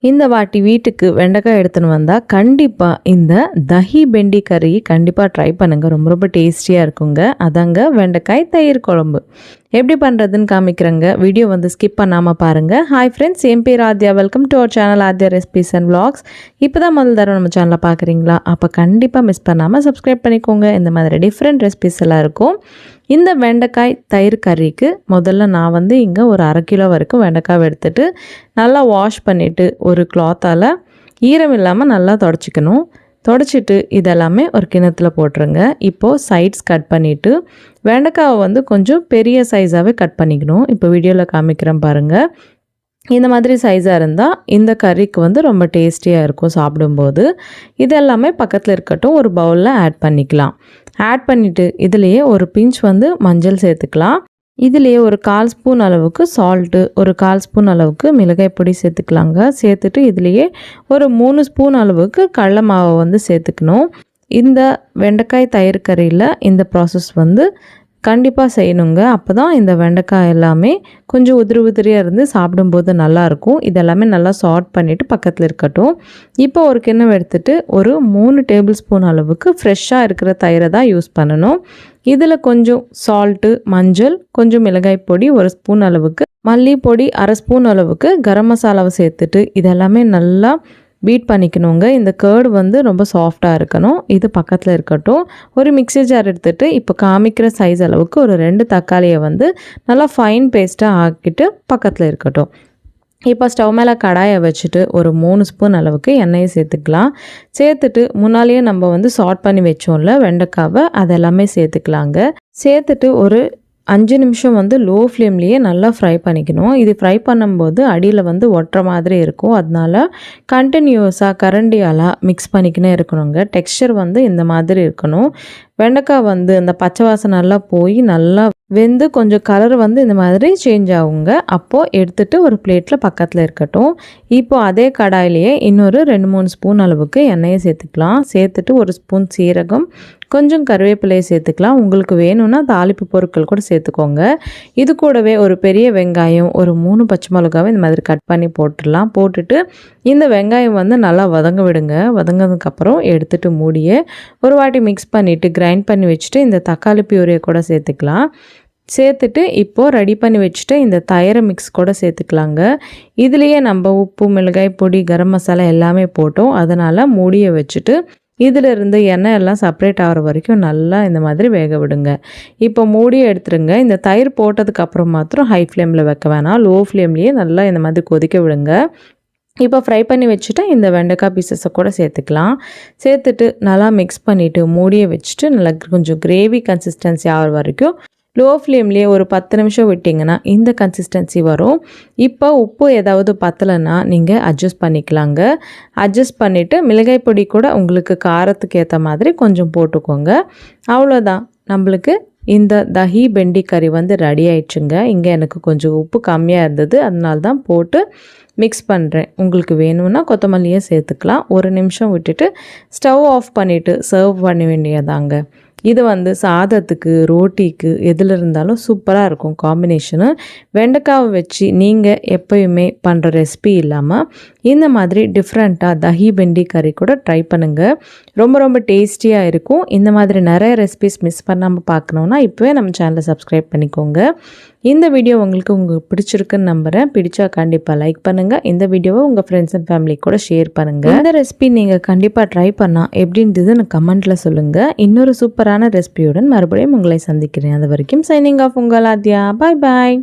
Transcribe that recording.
இந்த வாட்டி வீட்டுக்கு வெண்டைக்காய் எடுத்துன்னு வந்தால் கண்டிப்பாக இந்த தஹி பெண்டி கறி கண்டிப்பாக ட்ரை பண்ணுங்கள். ரொம்ப ரொம்ப டேஸ்டியாக இருக்குங்க. அதாங்க வெண்டைக்காய் தயிர் குழம்பு. எப்படி பண்ணுறதுன்னு காமிக்கிறேங்க. வீடியோ வந்து ஸ்கிப் பண்ணாமல் பாருங்கள். ஹாய் ஃப்ரெண்ட்ஸ், என் பேர் Aadhya. Welcome to our channel Aadhya recipes and vlogs. இப்போ தான் முதல் தடவை நம்ம சேனலை பார்க்குறீங்களா? அப்போ கண்டிப்பாக மிஸ் பண்ணாமல் சப்ஸ்கிரைப் பண்ணிக்கோங்க. இந்த மாதிரி டிஃப்ரெண்ட் ரெசிபீஸ் எல்லாம் இருக்கும். இந்த வெண்டைக்காய் தயிர் கறிக்கு முதல்ல நான் வந்து இங்கே ஒரு 1/2 கிலோ வரைக்கும் வெண்டைக்காய் எடுத்துகிட்டு நல்லா வாஷ் பண்ணிவிட்டு ஒரு கிளாத்தால் ஈரம் இல்லாமல் நல்லா தொடச்சிக்கணும். தொடச்சிட்டு இதெல்லாமே ஒரு கிணத்துல போட்டுருங்க. இப்போது சைட்ஸ் கட் பண்ணிவிட்டு வெண்டைக்காவை வந்து கொஞ்சம் பெரிய சைஸாகவே கட் பண்ணிக்கணும். இப்போ வீடியோவில் காமிக்கிறேன் பாருங்கள். இந்த மாதிரி சைஸாக இருந்தால் இந்த கறிக்கு வந்து ரொம்ப டேஸ்டியாக இருக்கும் சாப்பிடும்போது. இதெல்லாமே பக்கத்தில் இருக்கட்டும். ஒரு பவுலில் ஆட் பண்ணிக்கலாம். ஆட் பண்ணிவிட்டு இதுலேயே ஒரு பிஞ்ச் வந்து மஞ்சள் சேர்த்துக்கலாம். இதுலேயே ஒரு 1/4 ஸ்பூன் அளவுக்கு சால்ட்டு, ஒரு 1/4 ஸ்பூன் அளவுக்கு மிளகாய் பொடி சேர்த்துக்கலாங்க. சேர்த்துட்டு இதுலேயே ஒரு 3 ஸ்பூன் அளவுக்கு கடல மாவை வந்து சேர்த்துக்கணும். இந்த வெண்டைக்காய் தயிர் கறியில் இந்த ப்ராசஸ் வந்து கண்டிப்பாக செய்யணுங்க. அப்போ தான் இந்த வெண்டைக்காய் எல்லாமே கொஞ்சம் உதிரியாக இருந்து சாப்பிடும்போது நல்லாயிருக்கும். இதெல்லாமே நல்லா சார்ட் பண்ணிவிட்டு பக்கத்தில் இருக்கட்டும். இப்போ ஒரு கிண்ணம் எடுத்துகிட்டு ஒரு 3 டேபிள் ஸ்பூன் அளவுக்கு ஃப்ரெஷ்ஷாக இருக்கிற தயிரை தான் யூஸ் பண்ணணும். இதில் கொஞ்சம் சால்ட்டு, மஞ்சள், கொஞ்சம் மிளகாய் பொடி 1 ஸ்பூன் அளவுக்கு, மல்லிப்பொடி 1/2 ஸ்பூன் அளவுக்கு, கரம் மசாலாவை சேர்த்துட்டு இதெல்லாமே நல்லா பீட் பண்ணிக்கணுங்க. இந்த கர்டு வந்து ரொம்ப சாஃப்டாக இருக்கணும். இது பக்கத்தில் இருக்கட்டும். ஒரு மிக்ஸி ஜார் எடுத்துகிட்டு இப்போ காமிக்கிற சைஸ் அளவுக்கு ஒரு 2 தக்காளியை வந்து நல்லா ஃபைன் பேஸ்ட்டாக ஆக்கிட்டு பக்கத்தில் இருக்கட்டும். இப்போ ஸ்டவ் மேலே கடாயை வச்சுட்டு ஒரு 3 ஸ்பூன் அளவுக்கு எண்ணெயை சேர்த்துக்கலாம். சேர்த்துட்டு முன்னாலேயே நம்ம வந்து சார்ட் பண்ணி வச்சோம்ல வெண்டைக்காவை, அதெல்லாமே சேர்த்துக்கலாங்க. சேர்த்துட்டு ஒரு 5 நிமிஷம் வந்து லோ ஃப்ளேம்லேயே நல்லா ஃப்ரை பண்ணிக்கணும். இது ஃப்ரை பண்ணும்போது அடியில் வந்து ஒட்டுற மாதிரி இருக்கும். அதனால கண்டினியூஸாக கரண்டியால் மிக்ஸ் பண்ணிக்கினே இருக்கணுங்க. டெக்ஸ்சர் வந்து இந்த மாதிரி இருக்கணும். வெண்டைக்காய் வந்து இந்த பச்சை வாசனை நல்லா போய் நல்லா வெந்து கொஞ்சம் கலர் வந்து இந்த மாதிரி சேஞ்ச் ஆகுங்க. அப்போது எடுத்துகிட்டு ஒரு பிளேட்டில் பக்கத்தில் இருக்கட்டும். இப்போ அதே கடாயிலேயே இன்னொரு 2-3 ஸ்பூன் அளவுக்கு எண்ணெயை சேர்த்துக்கலாம். சேர்த்துட்டு ஒரு ஸ்பூன் சீரகம், கொஞ்சம் கருவேப்பிலையை சேர்த்துக்கலாம். உங்களுக்கு வேணும்னா தாளிப்பு பொருட்கள் கூட சேர்த்துக்கோங்க. இது கூடவே ஒரு பெரிய வெங்காயம், ஒரு 3 பச்சை மிளகாவை இந்த மாதிரி கட் பண்ணி போட்டுடலாம். போட்டுட்டு இந்த வெங்காயம் வந்து நல்லா வதங்க விடுங்க. வதங்கினதுக்கப்புறம் எடுத்துகிட்டு மூடியே ஒரு வாட்டி மிக்ஸ் பண்ணிவிட்டு கிரைண்ட் பண்ணி வச்சுட்டு இந்த தக்காளி பியூரியை கூட சேர்த்துக்கலாம். சேர்த்துட்டு இப்போது ரெடி பண்ணி வச்சுட்டு இந்த தயிரை மிக்ஸ் கூட சேர்த்துக்கலாங்க. இதுலேயே நம்ம உப்பு, மிளகாய் பொடி, கரம் மசாலா எல்லாமே போட்டோம். அதனால் மூடியை வச்சுட்டு இதிலிருந்து எண்ணெய் எல்லாம் செப்பரேட் ஆகிற வரைக்கும் நல்லா இந்த மாதிரி வேக விடுங்க. இப்போ மூடியை எடுத்துருங்க. இந்த தயிர் போட்டதுக்கப்புறம் மாத்திரம் ஹை ஃப்ளேமில் வைக்க வேணாம். லோ ஃப்ளேம்லேயே நல்லா இந்த மாதிரி கொதிக்க விடுங்க. இப்போ ஃப்ரை பண்ணி வச்சுட்டு இந்த வெண்டைக்காய் பீசஸை கூட சேர்த்துக்கலாம். சேர்த்துட்டு நல்லா மிக்ஸ் பண்ணிவிட்டு மூடியை வச்சுட்டு நல்லா கொஞ்சம் கிரேவி கன்சிஸ்டன்சி ஆகிற வரைக்கும் லோ ஃப்ளேம்லேயே ஒரு 10 நிமிஷம் விட்டிங்கன்னா இந்த கன்சிஸ்டன்சி வரும். இப்போ உப்பு ஏதாவது பத்தலைன்னா நீங்கள் அட்ஜஸ்ட் பண்ணிக்கலாங்க. அட்ஜஸ்ட் பண்ணிவிட்டு மிளகாய் பொடி கூட உங்களுக்கு காரத்துக்கு ஏற்ற மாதிரி கொஞ்சம் போட்டுக்கோங்க. அவ்வளோதான், நம்மளுக்கு இந்த தஹி பெண்டி கறி வந்து ரெடி ஆயிடுச்சுங்க. இங்கே எனக்கு கொஞ்சம் உப்பு கம்மியாக இருந்தது, அதனால தான் போட்டு மிக்ஸ் பண்ணுறேன். உங்களுக்கு வேணும்னா கொத்தமல்லியை சேர்த்துக்கலாம். 1 நிமிஷம் விட்டுட்டு ஸ்டவ் ஆஃப் பண்ணிவிட்டு சர்வ் பண்ண வேண்டியதாங்க. இது வந்து சாதத்துக்கு, ரோட்டிக்கு எதில் இருந்தாலும் சூப்பராக இருக்கும் காம்பினேஷனு. வெண்டைக்காவை வச்சு நீங்கள் எப்போயுமே பண்ணுற ரெசிபி இல்லாமல் இந்த மாதிரி டிஃப்ரெண்ட்டாக தஹி பெண்டி கறி கூட ட்ரை பண்ணுங்கள். ரொம்ப ரொம்ப டேஸ்டியாக இருக்கும். இந்த மாதிரி நிறைய ரெசிபிஸ் மிஸ் பண்ணாமல் பார்க்கணுன்னா இப்போவே நம்ம சேனலை சப்ஸ்கிரைப் பண்ணிக்கோங்க. இந்த வீடியோ உங்களுக்கு பிடிச்சிருக்குன்னு நம்புகிறேன். பிடிச்சா கண்டிப்பாக லைக் பண்ணுங்கள். இந்த வீடியோவை உங்கள் ஃப்ரெண்ட்ஸ் அண்ட் ஃபேமிலி கூட ஷேர் பண்ணுங்கள். இந்த ரெசிபி நீங்கள் கண்டிப்பாக ட்ரை பண்ணால் எப்படின்றது எனக்கு கமெண்ட்டில் சொல்லுங்கள். இன்னொரு சூப்பரான ரெசிபியுடன் மறுபடியும் உங்களை சந்திக்கிறேன். அது வரைக்கும் சைனிங் ஆஃப் உங்கள் ஆத்யா. பாய் பாய்.